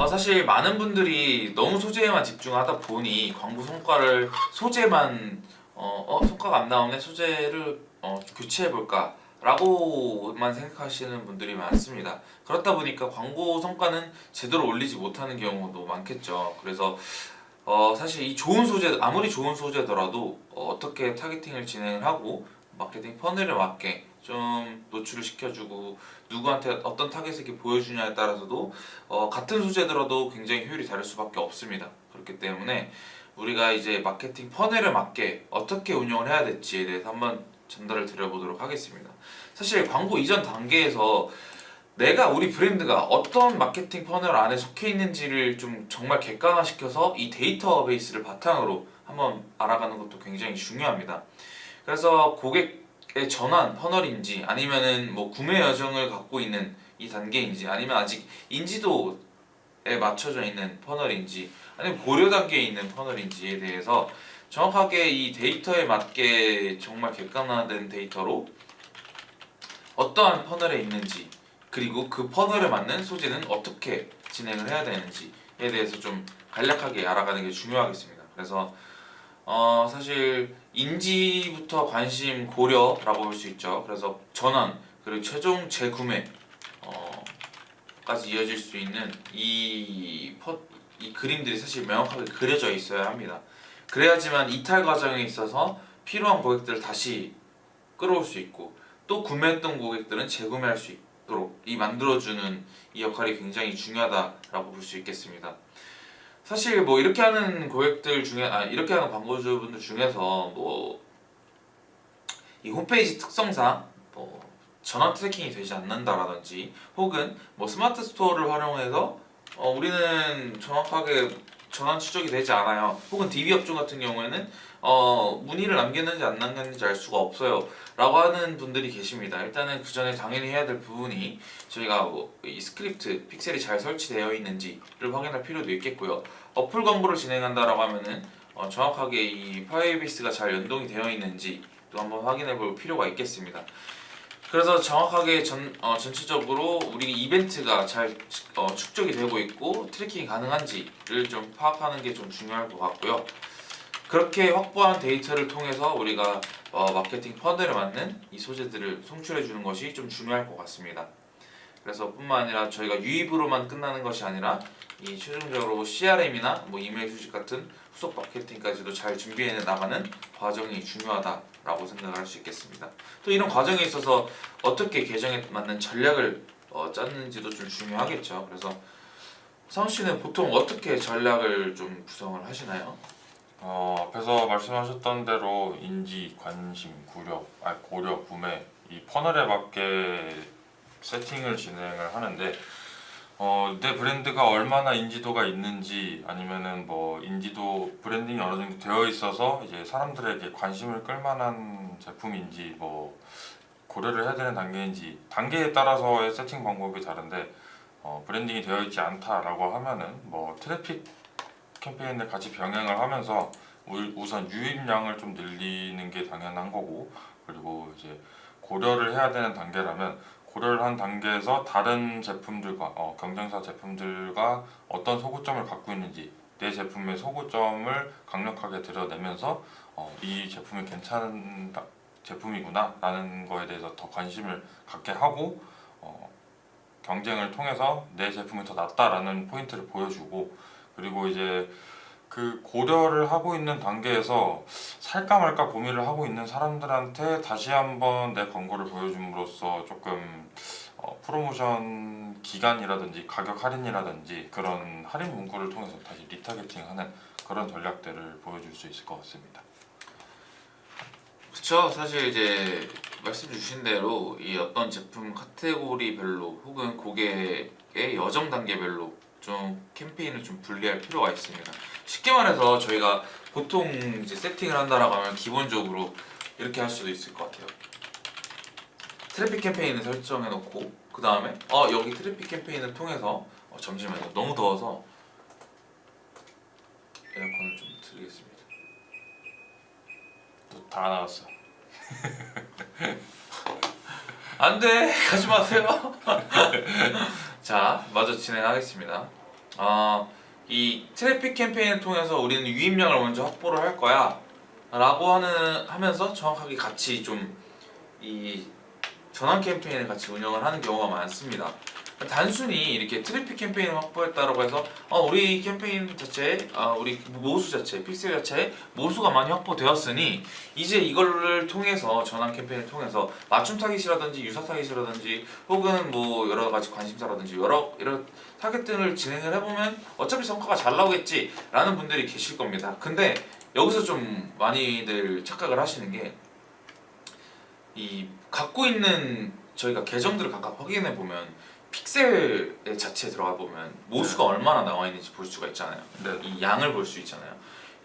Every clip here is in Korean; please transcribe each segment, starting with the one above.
사실 많은 분들이 너무 소재에만 집중하다 보니 광고 성과를 소재만 성과가 안 나오네 소재를 교체해 볼까 라고만 생각하시는 분들이 많습니다. 그렇다 보니까 광고 성과는 제대로 올리지 못하는 경우도 많겠죠. 그래서 사실 이 좋은 소재 아무리 좋은 소재더라도 어떻게 타겟팅을 진행을 하고 마케팅 퍼즐에 맞게 좀 노출을 시켜주고 누구한테 어떤 타겟을 보여주냐에 따라서도 같은 소재더라도 굉장히 효율이 다를 수밖에 없습니다. 그렇기 때문에 우리가 이제 마케팅 퍼즐에 맞게 어떻게 운영을 해야 될지에 대해서 한번 전달을 드려보도록 하겠습니다. 사실 광고 이전 단계에서 내가 우리 브랜드가 어떤 마케팅 퍼즐 안에 속해 있는지를 좀 정말 객관화시켜서 이 데이터베이스를 바탕으로 한번 알아가는 것도 굉장히 중요합니다. 그래서 고객의 전환 퍼널인지 아니면은 뭐 구매 여정을 갖고 있는 이 단계인지 아니면 아직 인지도에 맞춰져 있는 퍼널인지 아니면 고려 단계에 있는 퍼널인지에 대해서 정확하게 이 데이터에 맞게 정말 객관화된 데이터로 어떠한 퍼널에 있는지 그리고 그 퍼널에 맞는 소재는 어떻게 진행을 해야 되는지에 대해서 좀 간략하게 알아가는 게 중요하겠습니다. 그래서 사실 인지부터 관심 고려라고 볼 수 있죠. 그래서 전환 그리고 최종 재구매 까지 이어질 수 있는 이 그림들이 사실 명확하게 그려져 있어야 합니다. 그래야지만 이탈 과정에 있어서 필요한 고객들을 다시 끌어올 수 있고 또 구매했던 고객들은 재구매할 수 있도록 이 만들어주는 이 역할이 굉장히 중요하다라고 볼 수 있겠습니다. 사실 뭐 이렇게 하는 고객들 중에 이렇게 하는 광고주분들 중에서 뭐 이 홈페이지 특성상 뭐 전환 트래킹이 되지 않는다라든지 혹은 뭐 스마트 스토어를 활용해서 우리는 정확하게 전환 추적이 되지 않아요. 혹은 DB 업종 같은 경우에는 문의를 남겼는지 안 남겼는지 알 수가 없어요 라고 하는 분들이 계십니다. 일단은 그 전에 당연히 해야 될 부분이 저희가 뭐이 스크립트 픽셀이 잘 설치되어 있는지를 확인할 필요도 있겠고요. 어플 광고를 진행한다라고 하면은 정확하게 이 파이어베이스가 잘 연동이 되어 있는지 또 한번 확인해 볼 필요가 있겠습니다. 그래서 정확하게 전체적으로 우리 이벤트가 잘 축적이 되고 있고 트래킹이 가능한지를 좀 파악하는 게 좀 중요할 것 같고요. 그렇게 확보한 데이터를 통해서 우리가 마케팅 퍼즐에 맞는 이 소재들을 송출해 주는 것이 좀 중요할 것 같습니다. 그래서 뿐만 아니라 저희가 유입으로만 끝나는 것이 아니라 이 최종적으로 CRM이나 뭐 이메일 수집 같은 후속 마케팅까지도 잘 준비해 나가는 과정이 중요하다라고 생각할 수 있겠습니다. 또 이런 과정에 있어서 어떻게 계정에 맞는 전략을 짰는지도 좀 중요하겠죠. 그래서 상훈 씨는 보통 어떻게 전략을 좀 구성을 하시나요? 앞에서 말씀하셨던 대로 인지, 관심, 고려, 구매 이 퍼널에 맞게 세팅을 진행을 하는데 내 브랜드가 얼마나 인지도가 있는지 아니면은 뭐 인지도 브랜딩이 어느 정도 되어 있어서 이제 사람들에게 관심을 끌만한 제품인지 뭐 고려를 해야 되는 단계인지 단계에 따라서의 세팅 방법이 다른데 브랜딩이 되어 있지 않다라고 하면은 뭐 트래픽 캠페인을 같이 병행을 하면서 우선 유입량을 좀 늘리는 게 당연한 거고 그리고 이제 고려를 해야 되는 단계라면 고려를 한 단계에서 다른 제품들과 경쟁사 제품들과 어떤 소구점을 갖고 있는지 내 제품의 소구점을 강력하게 드러내면서 이 제품이 괜찮은 제품이구나 라는 거에 대해서 더 관심을 갖게 하고 경쟁을 통해서 내 제품이 더 낫다라는 포인트를 보여주고 그리고 이제 그 고려를 하고 있는 단계에서 살까 말까 고민을 하고 있는 사람들한테 다시 한번 내 광고를 보여줌으로써 조금 프로모션 기간이라든지 가격 할인이라든지 그런 할인 문구를 통해서 다시 리타겟팅하는 그런 전략들을 보여줄 수 있을 것 같습니다. 그쵸. 사실 이제 말씀 주신 대로 이 어떤 제품 카테고리별로 혹은 고객의 여정 단계별로 좀 캠페인을 좀 분리할 필요가 있습니다. 쉽게 말해서 저희가 보통 이제 세팅을 한다라고 하면 기본적으로 이렇게 할 수도 있을 것 같아요. 트래픽 캠페인을 설정해 놓고 그 다음에 여기 트래픽 캠페인을 통해서 잠시만요. 너무 더워서 에어컨을 좀 틀겠습니다. 또 다 나왔어. 안돼 가지 마세요. 자, 마저 진행하겠습니다. 이 트래픽 캠페인을 통해서 우리는 유입량을 먼저 확보를 할 거야 라고 하면서 정확하게 같이 좀 이 전환 캠페인을 같이 운영을 하는 경우가 많습니다. 단순히 이렇게 트래픽 캠페인을 확보했다라고 해서 우리 캠페인 자체에 우리 모수 자체, 픽셀 자체에 모수가 많이 확보되었으니 이제 이거를 통해서 전환 캠페인을 통해서 맞춤 타깃이라든지 유사 타깃이라든지 혹은 뭐 여러 가지 관심사라든지 여러 타겟팅을 진행을 해보면 어차피 성과가 잘 나오겠지라는 분들이 계실 겁니다. 근데 여기서 좀 많이들 착각을 하시는 게 이 갖고 있는 저희가 계정들을 각각 확인해 보면 픽셀 자체에 들어가 보면 모수가 얼마나 나와 있는지 볼 수가 있잖아요. 네. 이 양을 볼 수 있잖아요.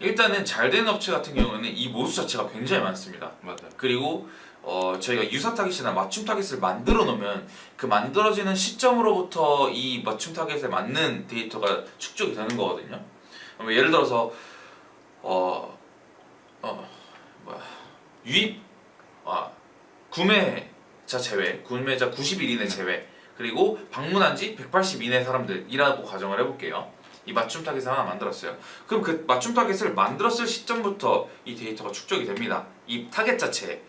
일단은 잘 된 업체 같은 경우는 이 모수 자체가 굉장히 많습니다. 맞아요. 그리고 저희가 유사 타깃이나 맞춤 타깃을 만들어 놓으면 그 만들어지는 시점으로부터 이 맞춤 타깃에 맞는 데이터가 축적이 되는 거거든요. 예를 들어서 유입 구매자 제외, 구매자 90일 이내 제외, 그리고 방문한 지 180 이내 사람들이라고 가정을 해볼게요. 이 맞춤 타깃을 하나 만들었어요. 그럼 그 맞춤 타깃을 만들었을 시점부터 이 데이터가 축적이 됩니다. 이 타겟 자체에.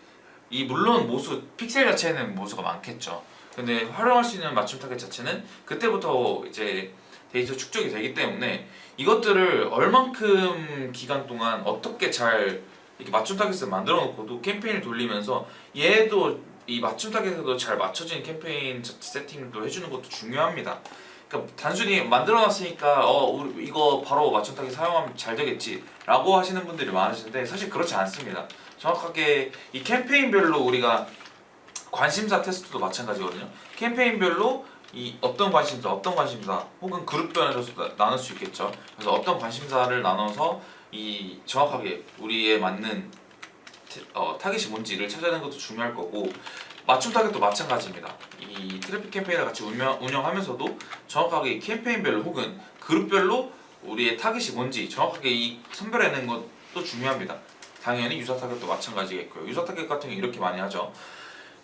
물론 모수, 픽셀 자체에는 모수가 많겠죠. 근데 활용할 수 있는 맞춤 타겟 자체는 그때부터 이제 데이터 축적이 되기 때문에 이것들을 얼만큼 기간 동안 어떻게 잘 이렇게 맞춤 타깃을 만들어 놓고도 캠페인을 돌리면서 얘도 이 맞춤 타깃에도 잘 맞춰진 캠페인 세팅도 해주는 것도 중요합니다. 그러니까 단순히 만들어 놨으니까 우리 이거 바로 맞춤 타깃 사용하면 잘 되겠지 라고 하시는 분들이 많으신데 사실 그렇지 않습니다. 정확하게 이 캠페인별로 우리가 관심사 테스트도 마찬가지거든요. 캠페인별로 이 어떤 관심사 혹은 그룹별로서 나눌 수 있겠죠. 그래서 어떤 관심사를 나눠서 이 정확하게 우리에 맞는 타깃이 뭔지를 찾아내는 것도 중요할 거고 맞춤 타깃도 마찬가지입니다. 이 트래픽 캠페인을 같이 운영하면서도 정확하게 이 캠페인별로 혹은 그룹별로 우리의 타깃이 뭔지 정확하게 이 선별해내는 것도 중요합니다. 당연히 유사 타깃도 마찬가지겠고요. 유사 타깃 같은 경우 이렇게 많이 하죠.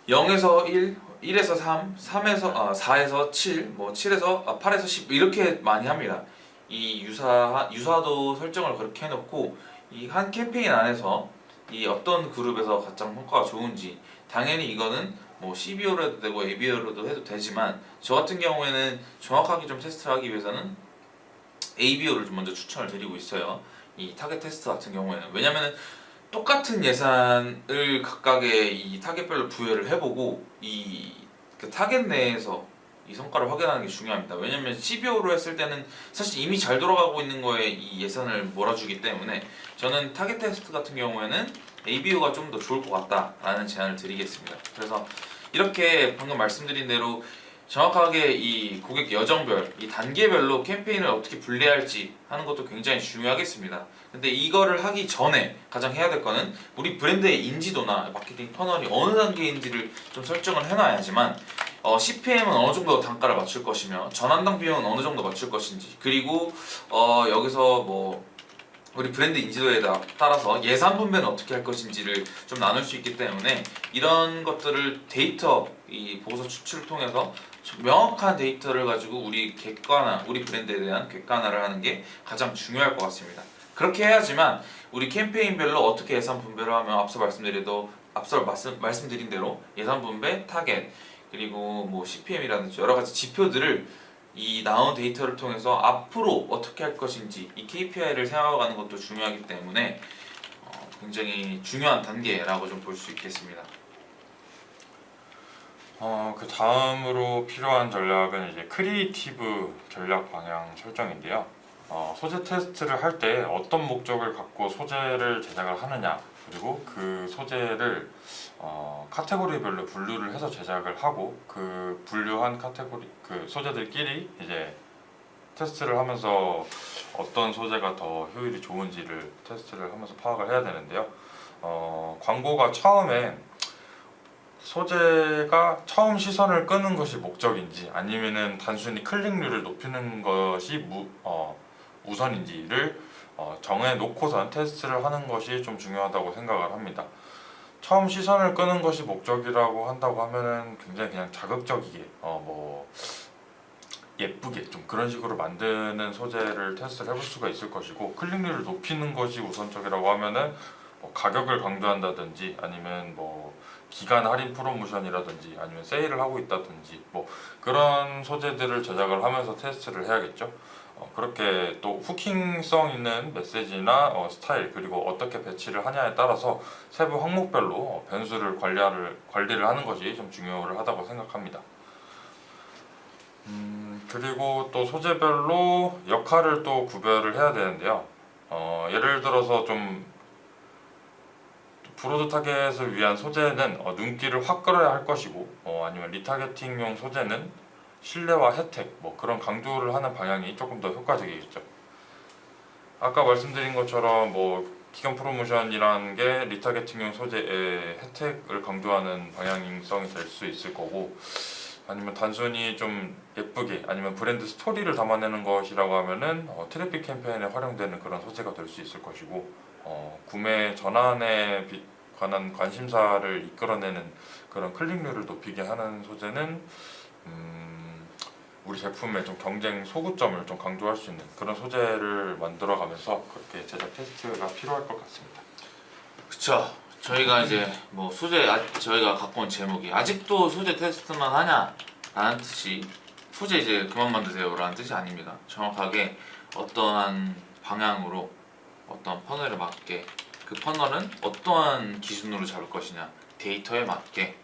0에서 1, 1에서 3, 4에서 7, 뭐 7에서 8에서 10 이렇게 많이 합니다. 이 유사도 설정을 그렇게 해놓고 이 한 캠페인 안에서 이 어떤 그룹에서 가장 성과가 좋은지 당연히 이거는 뭐 CBO로 해도 되고 ABO로도 해도 되지만 저 같은 경우에는 정확하게 좀 테스트하기 위해서는 ABO를 좀 먼저 추천을 드리고 있어요. 이 타겟 테스트 같은 경우에는 왜냐면은 똑같은 예산을 각각의 이 타겟별로 부여를 해보고 그 타겟 내에서 이 성과를 확인하는 게 중요합니다. 왜냐면 CBO로 했을 때는 사실 이미 잘 돌아가고 있는 거에 이 예산을 몰아주기 때문에 저는 타겟 테스트 같은 경우에는 ABO가 좀 더 좋을 것 같다라는 제안을 드리겠습니다. 그래서 이렇게 방금 말씀드린 대로 정확하게 이 고객 여정별, 이 단계별로 캠페인을 어떻게 분리할지 하는 것도 굉장히 중요하겠습니다. 근데 이거를 하기 전에 가장 해야 될 거는 우리 브랜드의 인지도나 마케팅 터널이 어느 단계인지를 좀 설정을 해놔야지만 CPM은 어느 정도 단가를 맞출 것이며 전환당 비용은 어느 정도 맞출 것인지 그리고 여기서 뭐 우리 브랜드 인지도에 따라서 예산 분배는 어떻게 할 것인지를 좀 나눌 수 있기 때문에 이런 것들을 데이터 이 보고서 추출을 통해서 명확한 데이터를 가지고 우리 브랜드에 대한 객관화를 하는 게 가장 중요할 것 같습니다. 그렇게 해야지만 우리 캠페인별로 어떻게 예산 분배를 하면 앞서 말씀드린 대로 예산 분배, 타겟 그리고 뭐 CPM이라든지 여러 가지 지표들을 이 나온 데이터를 통해서 앞으로 어떻게 할 것인지 이 KPI를 세워가는 것도 중요하기 때문에 굉장히 중요한 단계라고 좀 볼 수 있겠습니다. 그 다음으로 필요한 전략은 이제 크리에이티브 전략 방향 설정인데요. 소재 테스트를 할 때 어떤 목적을 갖고 소재를 제작을 하느냐 그리고 그 소재를 카테고리별로 분류를 해서 제작을 하고 그 분류한 카테고리 그 소재들끼리 이제 테스트를 하면서 어떤 소재가 더 효율이 좋은지를 테스트를 하면서 파악을 해야 되는데요. 광고가 처음에 소재가 처음 시선을 끄는 것이 목적인지 아니면은 단순히 클릭률을 높이는 것이 우선인지를 정해 놓고선 테스트를 하는 것이 좀 중요하다고 생각을 합니다. 처음 시선을 끄는 것이 목적이라고 한다고 하면은 굉장히 그냥 자극적이게 예쁘게 좀 그런 식으로 만드는 소재를 테스트를 해볼 수가 있을 것이고, 클릭률을 높이는 것이 우선적이라고 하면은 뭐 가격을 강조한다든지 아니면 뭐 기간 할인 프로모션이라든지 아니면 세일을 하고 있다든지 뭐 그런 소재들을 제작을 하면서 테스트를 해야겠죠. 그렇게 또 후킹성 있는 메시지나 스타일, 그리고 어떻게 배치를 하냐에 따라서 세부 항목별로 변수를 관리를 하는 것이 좀 중요하다고 생각합니다. 그리고 또 소재별로 역할을 또 구별을 해야 되는데요. 예를 들어서 좀 브로드 타겟을 위한 소재는 눈길을 확 끌어야 할 것이고, 아니면 리타겟팅용 소재는 신뢰와 혜택, 뭐 그런 강조를 하는 방향이 조금 더 효과적이겠죠. 아까 말씀드린 것처럼 뭐 기간 프로모션이라는 게 리타겟팅용 소재의 혜택을 강조하는 방향성이 될 수 있을 거고, 아니면 단순히 좀 예쁘게 아니면 브랜드 스토리를 담아내는 것이라고 하면은 트래픽 캠페인에 활용되는 그런 소재가 될 수 있을 것이고, 구매 전환에 관한 관심사를 이끌어내는 그런 클릭률을 높이게 하는 소재는 우리 제품의 좀 경쟁 소구점을 좀 강조할 수 있는 그런 소재를 만들어가면서 그렇게 제작 테스트가 필요할 것 같습니다. 그쵸. 저희가 이제 뭐 소재 저희가 갖고 온 제목이 아직도 소재 테스트만 하냐 라는 뜻이 소재 이제 그만 만드세요 라는 뜻이 아닙니다. 정확하게 어떠한 방향으로 어떤 퍼널에 맞게 그 퍼널은 어떠한 기준으로 잡을 것이냐 데이터에 맞게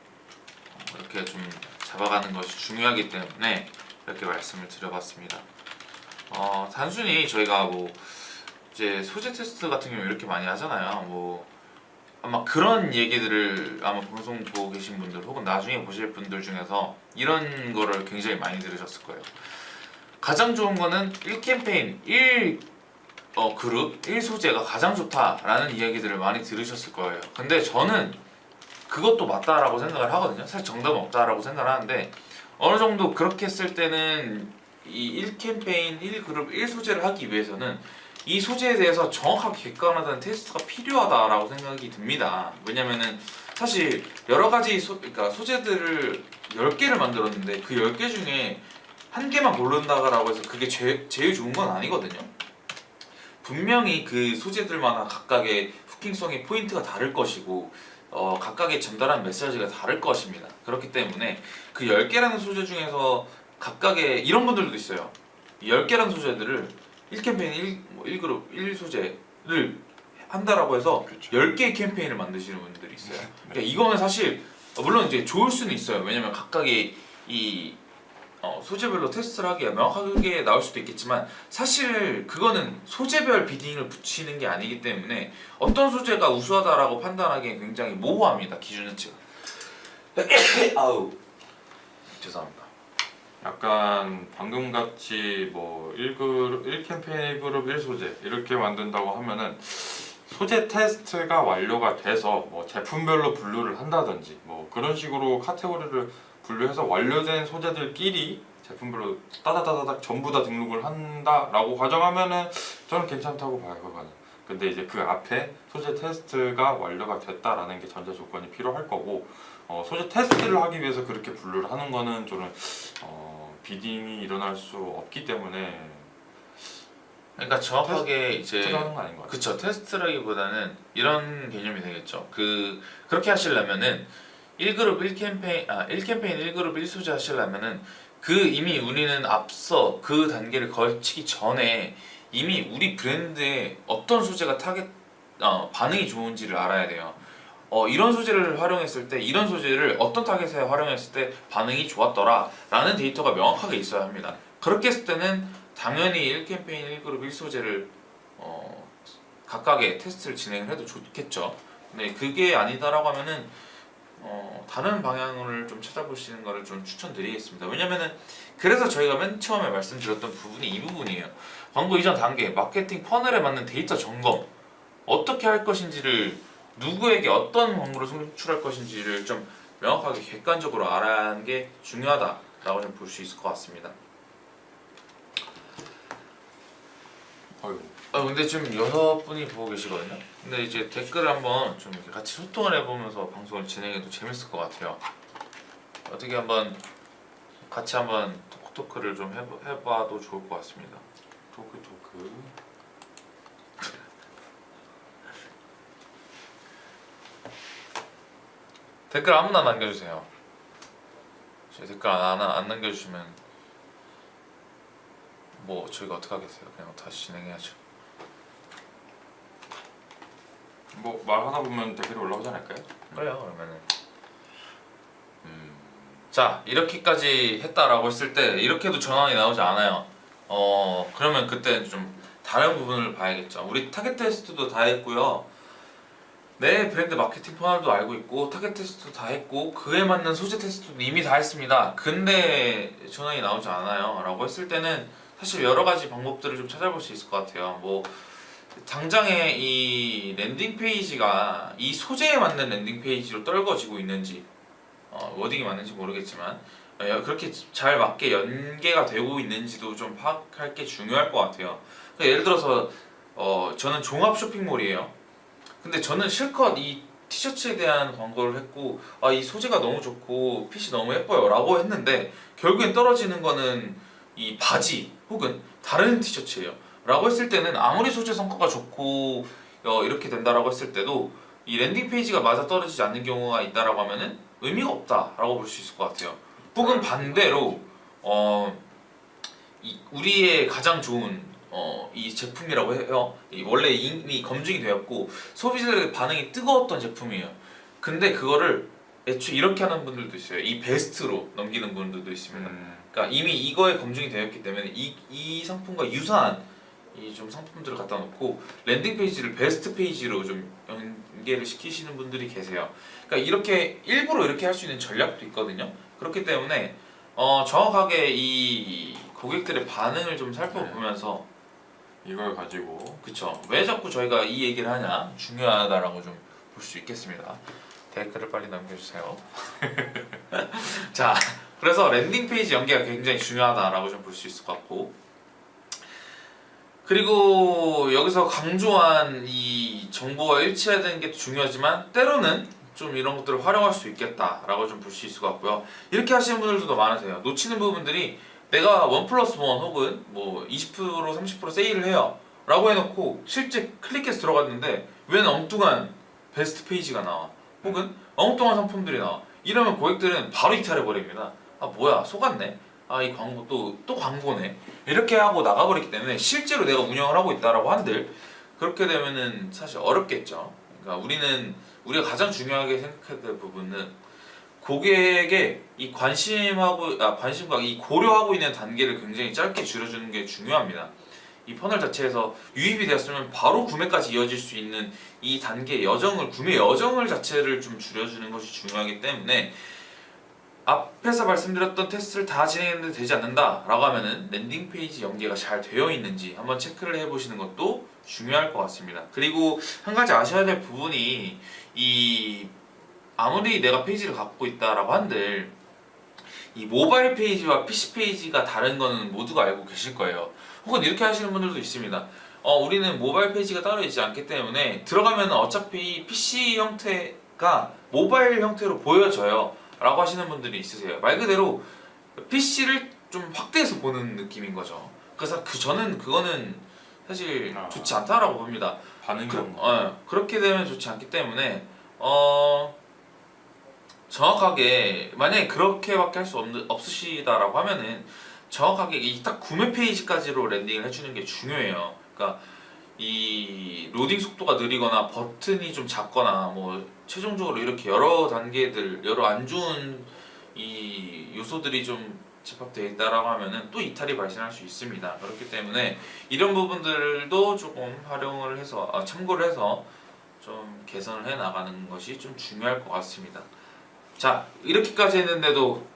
이렇게 좀 잡아가는 것이 중요하기 때문에 이렇게 말씀을 드려봤습니다. 단순히 저희가 뭐 이제 소재 테스트 같은 경우 이렇게 많이 하잖아요. 뭐 아마 그런 얘기들을 아마 방송 보고 계신 분들 혹은 나중에 보실 분들 중에서 이런 거를 굉장히 많이 들으셨을 거예요. 가장 좋은 거는 1캠페인, 1 그룹, 1소재가 가장 좋다라는 이야기들을 많이 들으셨을 거예요. 근데 저는 그것도 맞다라고 생각을 하거든요. 사실 정답은 없다라고 생각을 하는데 어느 정도 그렇게 했을 때는 이 1캠페인, 1그룹, 1소재를 하기 위해서는 이 소재에 대해서 정확하게 객관화된 테스트가 필요하다라고 생각이 듭니다. 왜냐면은 사실 여러 가지 그러니까 소재들을 10개를 만들었는데 그 10개 중에 한 개만 고른다라고 해서 그게 제일 좋은 건 아니거든요. 분명히 그 소재들마다 각각의 후킹성의 포인트가 다를 것이고 각각의 전달하는 메시지가 다를 것입니다. 그렇기 때문에 그 10개라는 소재 중에서 각각의 이런 분들도 있어요. 10개라는 소재들을 1캠페인, 1그룹, 1소재를 한다라고 해서 그렇죠. 10개의 캠페인을 만드시는 분들이 있어요. 그러니까 이거는 사실 물론 이제 좋을 수는 있어요. 왜냐면 각각의 이 소재별로 테스트를 하기에 명확하게 나올 수도 있겠지만 사실 그거는 소재별 비딩을 붙이는 게 아니기 때문에 어떤 소재가 우수하다라고 판단하기엔 굉장히 모호합니다. 기준치가. 아우 죄송합니다. 약간 방금 같이 뭐 1캠페인 1그룹 1소재 이렇게 만든다고 하면은 소재 테스트가 완료가 돼서 뭐 제품별로 분류를 한다든지 뭐 그런 식으로 카테고리를 분류해서 완료된 소재들끼리 제품별로 따다다다닥 전부 다 등록을 한다라고 가정하면은 저는 괜찮다고 봐요, 그거는. 근데 이제 그 앞에 소재 테스트가 완료가 됐다라는 게 전제 조건이 필요할 거고, 소재 테스트를 하기 위해서 그렇게 분류를 하는 거는 저는 비딩이 일어날 수 없기 때문에 그러니까 정확하게 이제 테스트를 하는 거 아닌 것 같아요. 그쵸, 테스트라기보다는 이런 개념이 되겠죠. 그렇게 하시려면은 1그룹 1캠페인 1그룹 1소재 하시려면은 이미 우리는 앞서 그 단계를 거치기 전에 이미 우리 브랜드에 어떤 소재가 반응이 좋은지를 알아야 돼요. 이런 소재를 활용했을 때 이런 소재를 어떤 타겟에 활용했을 때 반응이 좋았더라 라는 데이터가 명확하게 있어야 합니다. 그렇게 했을 때는 당연히 1캠페인 1그룹 1소재를 각각의 테스트를 진행을 해도 좋겠죠. 근데 그게 아니다라고 하면은 다른 방향을 좀 찾아보시는 거를 좀 추천드리겠습니다. 왜냐면은 그래서 저희가 맨 처음에 말씀드렸던 부분이 이 부분이에요. 광고 이전 단계 마케팅 퍼널에 맞는 데이터 점검, 어떻게 할 것인지를, 누구에게 어떤 광고를 송출할 것인지를 좀 명확하게 객관적으로 알아야 하는 게 중요하다라고 좀 볼 수 있을 것 같습니다. 근데 지금 6분이 보고 계시거든요. 근데 이제 댓글을 한번 좀 이렇게 같이 소통을 해보면서 방송을 진행해도 재밌을 것 같아요. 어떻게 한번 같이 한번 토크를 좀 해봐도 좋을 것 같습니다. 토크. 댓글 아무나 남겨주세요. 저희 댓글 안 남겨주시면 뭐 저희가 어떻게 하겠어요? 그냥 다시 진행해야죠. 뭐 말하다 보면 댓글이 올라오지 않을까요? 그래요. 그러면은 자 이렇게까지 했다라고 했을 때 이렇게도 전환이 나오지 않아요. 그러면 그때는 좀 다른 부분을 봐야겠죠. 우리 타겟 테스트도 다 했고요. 내 브랜드 마케팅 퍼널도 알고 있고 타겟 테스트도 다 했고 그에 맞는 소재 테스트도 이미 다 했습니다. 근데 전환이 나오지 않아요 라고 했을 때는 사실 여러 가지 방법들을 좀 찾아볼 수 있을 것 같아요. 뭐 당장에 이 랜딩 페이지가 이 소재에 맞는 랜딩 페이지로 떨궈지고 있는지 워딩이 맞는지 모르겠지만 그렇게 잘 맞게 연계가 되고 있는지도 좀 파악할 게 중요할 것 같아요. 그러니까 예를 들어서 저는 종합 쇼핑몰이에요. 근데 저는 실컷 이 티셔츠에 대한 광고를 했고 이 소재가 너무 좋고 핏이 너무 예뻐요 라고 했는데 결국엔 떨어지는 거는 이 바지 혹은 다른 티셔츠예요 라고 했을 때는 아무리 소재 성과가 좋고 이렇게 된다라고 했을 때도 이 랜딩 페이지가 맞아 떨어지지 않는 경우가 있다라고 하면은 의미가 없다라고 볼 수 있을 것 같아요. 혹은 반대로 우리의 가장 좋은 이 제품이라고 해요. 원래 이미 검증이 되었고 소비자들의 반응이 뜨거웠던 제품이에요. 근데 그거를 애초에 이렇게 하는 분들도 있어요. 이 베스트로 넘기는 분들도 있습니다. 그러니까 이미 이거에 검증이 되었기 때문에 이 상품과 유사한 이 좀 상품들을 갖다 놓고 랜딩 페이지를 베스트 페이지로 좀 연계를 시키시는 분들이 계세요. 그러니까 이렇게 일부러 이렇게 할 수 있는 전략도 있거든요. 그렇기 때문에 정확하게 이 고객들의 반응을 좀 살펴보면서 이걸 가지고 그쵸 왜 자꾸 저희가 이 얘기를 하냐 중요하다라고 좀 볼 수 있겠습니다. 댓글을 빨리 남겨주세요. 자 그래서 랜딩 페이지 연계가 굉장히 중요하다라고 좀 볼 수 있을 것 같고 그리고 여기서 강조한 이 정보가 일치해야 게 중요하지만 때로는 좀 이런 것들을 활용할 수 있겠다라고 좀 볼 수 있을 것 같고요. 이렇게 하시는 분들도 더 많으세요. 놓치는 부분들이 내가 1+1 혹은 뭐 20% 30% 세일을 해요 라고 해놓고 실제 클릭해서 들어갔는데 웬 엉뚱한 베스트 페이지가 나와 혹은 엉뚱한 상품들이 나와 이러면 고객들은 바로 이탈해버립니다. 뭐야 속았네, 이 광고 또 광고네 이렇게 하고 나가버리기 때문에 실제로 내가 운영을 하고 있다라고 한들 그렇게 되면은 사실 어렵겠죠. 그러니까 우리가 가장 중요하게 생각해야 될 부분은 고객의 이 관심과 이 고려하고 있는 단계를 굉장히 짧게 줄여주는 게 중요합니다. 이 퍼널 자체에서 유입이 되었으면 바로 구매까지 이어질 수 있는 이 단계 구매 여정을 자체를 좀 줄여주는 것이 중요하기 때문에 앞에서 말씀드렸던 테스트를 다 진행했는데 되지 않는다 라고 하면은 랜딩 페이지 연계가 잘 되어 있는지 한번 체크를 해보시는 것도 중요할 것 같습니다. 그리고 한 가지 아셔야 될 부분이 아무리 내가 페이지를 갖고 있다라고 한들 이 모바일 페이지와 PC 페이지가 다른 거는 모두가 알고 계실 거예요. 혹은 이렇게 하시는 분들도 있습니다. 우리는 모바일 페이지가 따로 있지 않기 때문에 들어가면 어차피 PC 형태가 모바일 형태로 보여져요 라고 하시는 분들이 있으세요. 말 그대로 PC를 좀 확대해서 보는 느낌인 거죠. 그래서 저는 그거는 사실 좋지 않다라고 봅니다. 반응이 그렇게 되면 좋지 않기 때문에 정확하게 만약에 그렇게밖에 할 수 없으시다라고 하면은 정확하게 이 딱 구매 페이지까지로 랜딩을 해주는 게 중요해요. 그러니까 이 로딩 속도가 느리거나 버튼이 좀 작거나 뭐 최종적으로 이렇게 여러 단계들 여러 안 좋은 이 요소들이 좀 집합되어 있다라고 하면은 또 이탈이 발생할 수 있습니다. 그렇기 때문에 이런 부분들도 조금 활용을 해서 참고를 해서 좀 개선을 해 나가는 것이 좀 중요할 것 같습니다. 자 이렇게까지 했는데도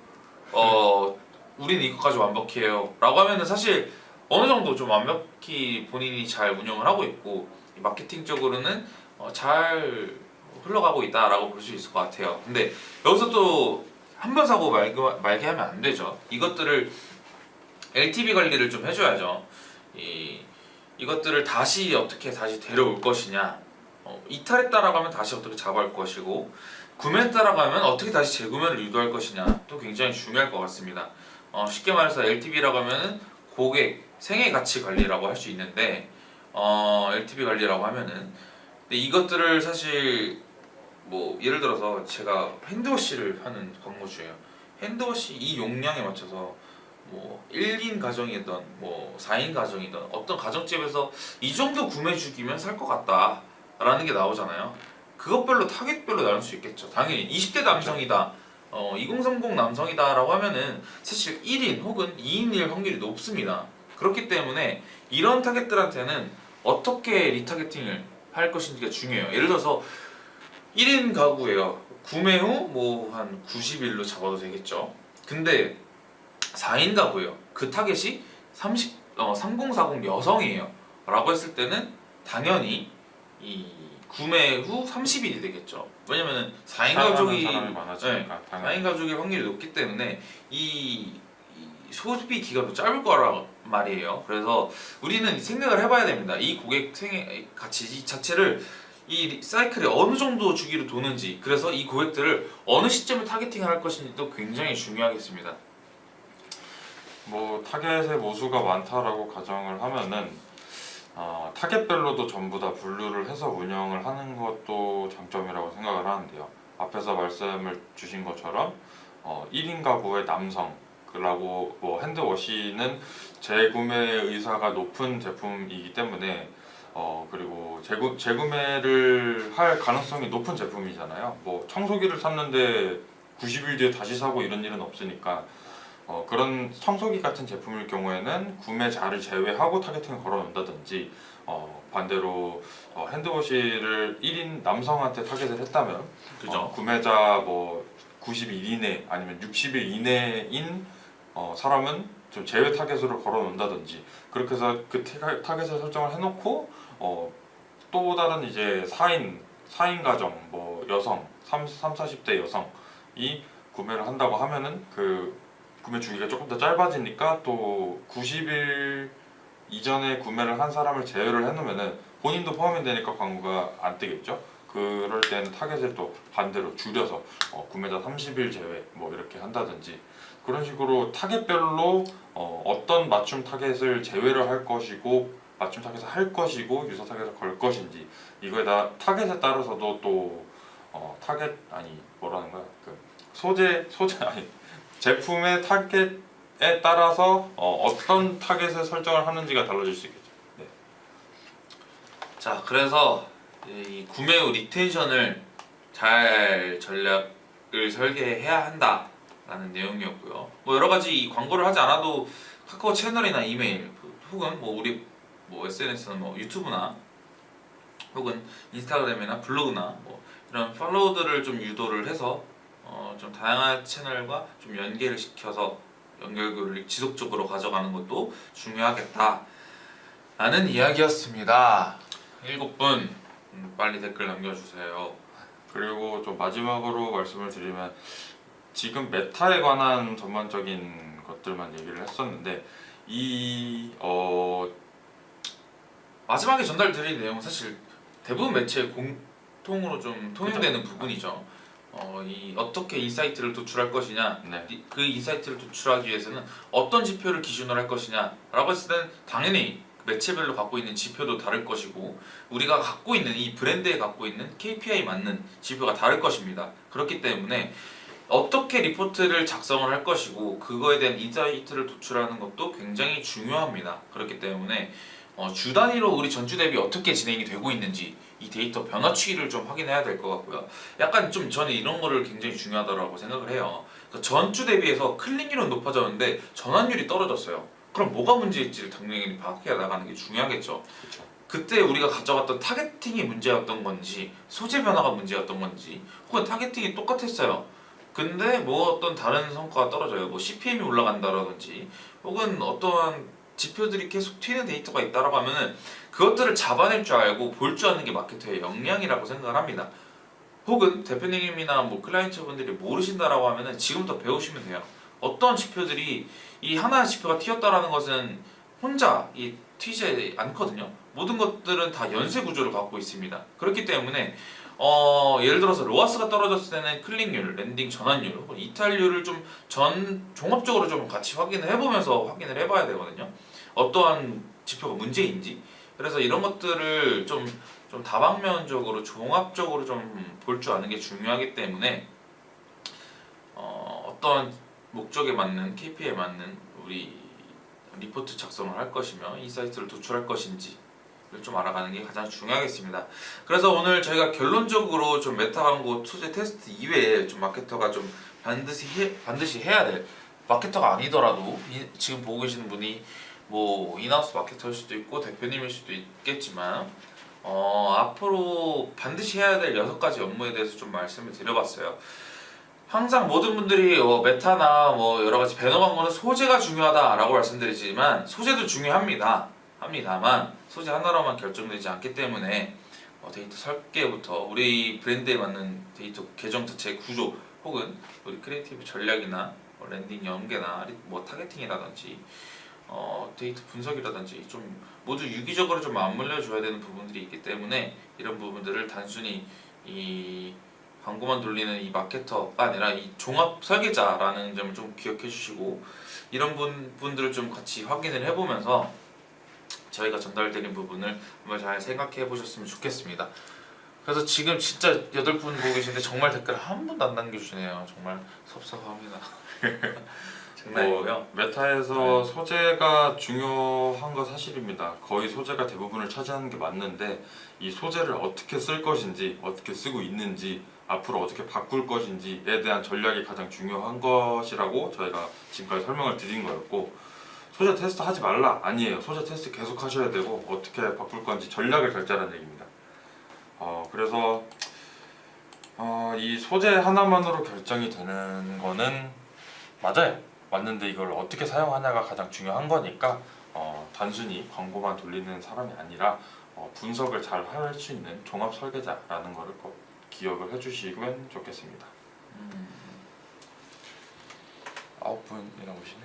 우리는 이것까지 완벽해요 라고 하면은 사실 어느 정도 좀 완벽히 본인이 잘 운영을 하고 있고 마케팅적으로는 잘 흘러가고 있다라고 볼 수 있을 것 같아요. 근데 여기서 또 한 번 사고 말게 하면 안 되죠. 이것들을 LTV 관리를 좀 해줘야죠. 이것들을 어떻게 다시 데려올 것이냐, 이탈했다라고 하면 다시 어떻게 잡아올 것이고 구매했다라고 하면 어떻게 다시 재구매를 유도할 것이냐 또 굉장히 중요할 것 같습니다. 쉽게 말해서 LTV라고 하면은 고객 생애 가치 관리라고 할 수 있는데 LTV 관리라고 하면은 근데 이것들을 사실 뭐 예를 들어서 제가 핸드워시를 하는 광고주예요. 핸드워시 이 용량에 맞춰서 뭐 1인 가정이든 뭐 4인 가정이든 어떤 가정집에서 이 정도 구매 주기면 살 것 같다라는 게 나오잖아요. 그것별로 타겟별로 나눌 수 있겠죠. 당연히 20대 남성이다. 2030 남성이다라고 하면은 사실 1인 혹은 2인일 확률이 높습니다. 그렇기 때문에 이런 타겟들한테는 어떻게 리타겟팅을 할 것인지가 중요해요. 예를 들어서 1인 가구예요. 구매 후 뭐 한 90일로 잡아도 되겠죠. 근데 4인 가구예요. 그 타겟이 3040 여성이에요. 라고 했을 때는 당연히 이 구매 후 30일이 되겠죠. 왜냐면은 4인 가족이 사람이 많아지니까 네, 당연히. 4인 가족의 확률이 높기 때문에 이 소비 기간도 짧을 거란 말이에요. 그래서 우리는 생각을 해봐야 됩니다. 이 고객 생애 가치 자체를 이 사이클이 어느 정도 주기로 도는지, 그래서 이 고객들을 어느 시점에 타겟팅을 할 것인지도 굉장히 중요하겠습니다. 뭐 타겟의 모수가 많다라고 가정을 하면은 타겟별로도 전부 다 분류를 해서 운영을 하는 것도 장점이라고 생각을 하는데요. 앞에서 말씀을 주신 것처럼 1인 가구의 남성라고 뭐 핸드워시는 재구매 의사가 높은 제품이기 때문에 그리고 재구매를 할 가능성이 높은 제품이잖아요. 뭐 청소기를 샀는데 90일 뒤에 다시 사고 이런 일은 없으니까 그런 청소기 같은 제품일 경우에는 구매자를 제외하고 타겟팅을 걸어놓는다든지 반대로 핸드워시를 1인 남성한테 타겟을 했다면 그죠? 구매자 뭐 90일 이내 아니면 60일 이내인 사람은 좀 제외 타겟으로 걸어놓는다든지 그렇게 해서 그 타겟을 설정을 해놓고 또 다른 이제 4인 가정 뭐 여성 40, 40대 여성이 구매를 한다고 하면은 그 구매 주기가 조금 더 짧아지니까 또 90일 이전에 구매를 한 사람을 제외를 해놓으면은 본인도 포함이 되니까 광고가 안 뜨겠죠. 그럴 때는 타겟을 또 반대로 줄여서 구매자 30일 제외 뭐 이렇게 한다든지 그런 식으로 타겟별로 어떤 맞춤 타겟을 제외를 할 것이고 맞춤 타겟을 할 것이고 유사 타겟을 걸 것인지 이거에 다 타겟에 따라서도 또 타겟 아니 뭐라는 거야 그 소재 아니 제품의 타겟에 따라서 어떤 타겟을 설정을 하는지가 달라질 수 있겠죠. 네. 자, 그래서 이 구매 후 리텐션을 잘 전략을 설계해야 한다라는 내용이었고요. 뭐 여러 가지 이 광고를 하지 않아도 카카오 채널이나 이메일 혹은 뭐 우리 뭐 SNS나 뭐 유튜브나 혹은 인스타그램이나 블로그나 뭐 이런 팔로우들을 좀 유도를 해서 좀 다양한 채널과 좀 연계를 시켜서 연결고리를 지속적으로 가져가는 것도 중요하겠다 라는 이야기였습니다. 7분 빨리 댓글 남겨주세요. 그리고 좀 마지막으로 말씀을 드리면 지금 메타에 관한 전반적인 것들만 얘기를 했었는데 마지막에 전달드린 내용은 사실 대부분 매체의 공통으로 좀 통용되는 부분이죠. 어떻게 인사이트를 도출할 것이냐, 네. 그 인사이트를 도출하기 위해서는 어떤 지표를 기준으로 할 것이냐라고 했을 때는 당연히 매체별로 갖고 있는 지표도 다를 것이고 우리가 갖고 있는 이 브랜드에 갖고 있는 KPI 맞는 지표가 다를 것입니다. 그렇기 때문에 어떻게 리포트를 작성을 할 것이고 그거에 대한 인사이트를 도출하는 것도 굉장히 중요합니다. 그렇기 때문에 주 단위로 우리 전주 대비 어떻게 진행이 되고 있는지 이 데이터 변화 추이를 좀 확인해야 될 것 같고요. 약간 좀 저는 이런 거를 굉장히 중요하다고 생각을 해요. 그러니까 전주 대비해서 클릭률은 높아졌는데 전환율이 떨어졌어요. 그럼 뭐가 문제일지를 당연히 파악해 나가는 게 중요하겠죠. 그렇죠. 그때 우리가 가져갔던 타겟팅이 문제였던 건지 소재 변화가 문제였던 건지 혹은 타겟팅이 똑같았어요. 근데 뭐 어떤 다른 성과가 떨어져요. 뭐 CPM이 올라간다라든지 혹은 어떠한 지표들이 계속 튀는 데이터가 있다라고 하면은 그것들을 잡아낼 줄 알고 볼 줄 아는 게 마케터의 역량이라고 생각을 합니다. 혹은 대표님이나 뭐 클라이언트분들이 모르신다라고 하면은 지금부터 배우시면 돼요. 어떤 지표들이 이 하나의 지표가 튀었다라는 것은 혼자 튀지 않거든요. 모든 것들은 다 연쇄 구조를 갖고 있습니다. 그렇기 때문에 예를 들어서 로아스가 떨어졌을 때는 클릭률, 랜딩 전환율, 혹은 이탈률을 좀 종합적으로 좀 같이 확인을 해보면서 확인을 해봐야 되거든요. 어떠한 지표가 문제인지. 그래서 이런 것들을 좀 다방면적으로 종합적으로 좀 볼 줄 아는 게 중요하기 때문에 어떤 목적에 맞는 KPI에 맞는 우리 리포트 작성을 할 것이며 인사이트를 도출할 것인지를 좀 알아가는 게 가장 중요하겠습니다. 그래서 오늘 저희가 결론적으로 좀 메타 광고 소재 테스트 이외에 좀 마케터가 좀 반드시 해야 될, 마케터가 아니더라도 지금 보고 계시는 분이 뭐 인하우스 마케터일 수도 있고 대표님일 수도 있겠지만 앞으로 반드시 해야 될 6가지 업무에 대해서 좀 말씀을 드려봤어요. 항상 모든 분들이 메타나 뭐 여러 가지 배너 광고는 소재가 중요하다라고 말씀드리지만 소재도 합니다만 소재 하나로만 결정되지 않기 때문에 데이터 설계부터 우리 브랜드에 맞는 데이터 계정 자체의 구조 혹은 우리 크리에이티브 전략이나 랜딩 연계나 뭐 타겟팅이라든지 데이터 분석이라든지 좀 모두 유기적으로 좀 맞물려 줘야 되는 부분들이 있기 때문에 이런 부분들을 단순히 이 광고만 돌리는 이 마케터가 아니라 이 종합 설계자라는 점을 좀 기억해 주시고 이런 분들을 좀 같이 확인을 해보면서 저희가 전달드린 부분을 한번 잘 생각해 보셨으면 좋겠습니다. 그래서 지금 진짜 8분 보고 계신데 정말 댓글 한 분도 안 남겨주시네요. 정말 섭섭합니다. 장난이고요. 메타에서 소재가 중요한 거 사실입니다. 거의 소재가 대부분을 차지하는 게 맞는데 이 소재를 어떻게 쓸 것인지, 어떻게 쓰고 있는지, 앞으로 어떻게 바꿀 것인지에 대한 전략이 가장 중요한 것이라고 저희가 지금까지 설명을 드린 거였고, 소재 테스트 하지 말라 아니에요. 소재 테스트 계속 하셔야 되고 어떻게 바꿀 건지 전략을 결정하는 얘기입니다. 그래서 이 소재 하나만으로 결정이 되는 거는 맞아요. 맞는데 이걸 어떻게 사용하냐가 가장 중요한 거니까 단순히 광고만 돌리는 사람이 아니라 분석을 잘 할 수 있는 종합 설계자라는 거를 꼭 기억을 해주시면 좋겠습니다. 9분이나 오시네.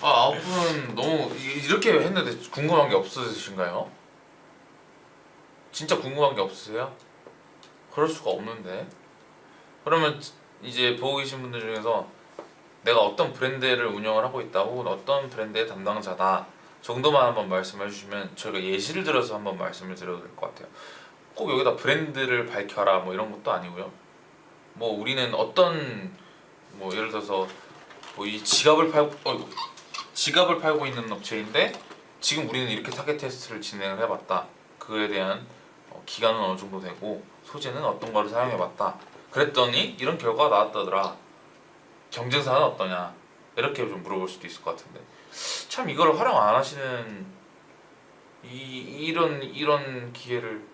9분 너무 이렇게 했는데 궁금한 게 없으신가요? 진짜 궁금한 게 없으세요? 그럴 수가 없는데. 그러면 이제 보고 계신 분들 중에서 내가 어떤 브랜드를 운영을 하고 있다 혹은 어떤 브랜드의 담당자다 정도만 한번 말씀해 주시면 저희가 예시를 들어서 한번 말씀을 드려도 될 것 같아요. 꼭 여기다 브랜드를 밝혀라 뭐 이런 것도 아니고요. 뭐 우리는 어떤 뭐 예를 들어서 뭐 이 지갑을 팔고 있는 업체인데 지금 우리는 이렇게 타겟 테스트를 진행을 해봤다. 그에 대한 기간은 어느 정도 되고 소재는 어떤 거를 사용해봤다. 그랬더니 이런 결과가 나왔다더라. 경쟁사는 어떠냐? 이렇게 좀 물어볼 수도 있을 것 같은데 참 이걸 활용 안 하시는 이런 기회를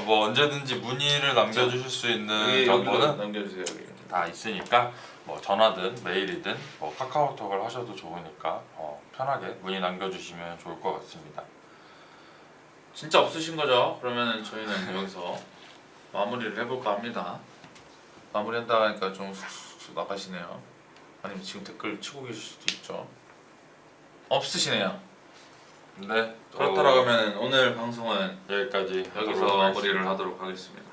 뭐 언제든지 문의를 남겨주실 수 있는 정보는 남겨주세요. 다 있으니까 뭐 전화든 메일이든 뭐 카카오톡을 하셔도 좋으니까 편하게 문의 남겨주시면 좋을 것 같습니다. 진짜 없으신 거죠? 그러면 저희는 여기서 마무리를 해볼까 합니다. 마무리한다 하니까 좀 쑥쑥 나가시네요. 아니면 지금 댓글 치고 계실 수도 있죠. 없으시네요. 네, 그렇다라고 하면 오늘 방송은 여기까지 여기서 마무리를 하도록 하겠습니다.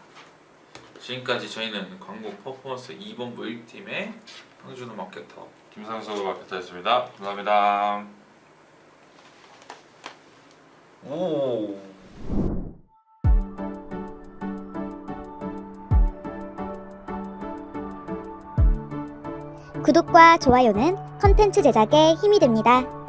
지금까지 저희는 광고 퍼포먼스 2본부 1팀의 황준호 마케터 김상수 마케터였습니다. 감사합니다. 오. 구독과 좋아요는 컨텐츠 제작에 힘이 됩니다.